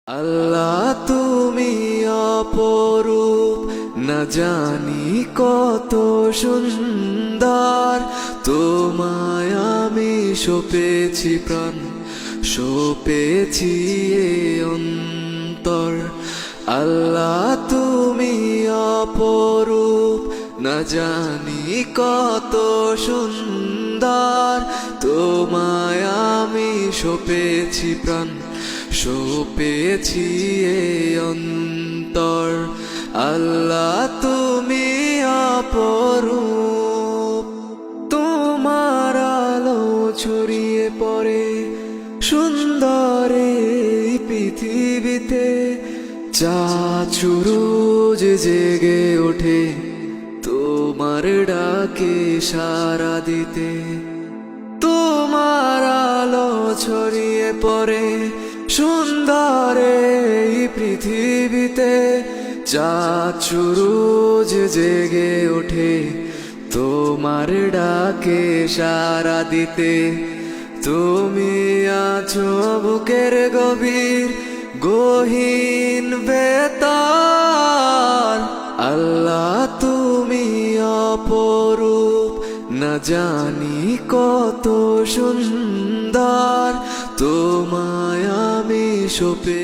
আল্লাহ তুমি অপরূপ, না জানি কত সুন্দর। তোমায় আমি সপেছি প্রাণ, সপেছি এ অন্তর। আল্লাহ তুমি অপরূপ, না জানি কত সুন্দর। তোমায় আমি সপেছি প্রাণ, সপেছি এ অন্তর। আল্লাহ তুমি অপরূপ, তোমার আলো ছড়িয়ে পড়ে সুন্দর এই পৃথিবীতে। চাঁদ সূরজ জেগে ওঠে তোমার ডাকে সাড়া দিতে। তোমার আলো ছড়িয়ে পড়ে সুন্দর এই পৃথিবীতে। চাঁদ সূরজ জেগে ওঠে তোমার ডাকে সাড়া দিতে। তুমি আছো বুকের গভীর গহীন ভেতর। আল্লাহ তুমি অপরূপ, না জানি কত সুন্দর। তোমায় আমি সপে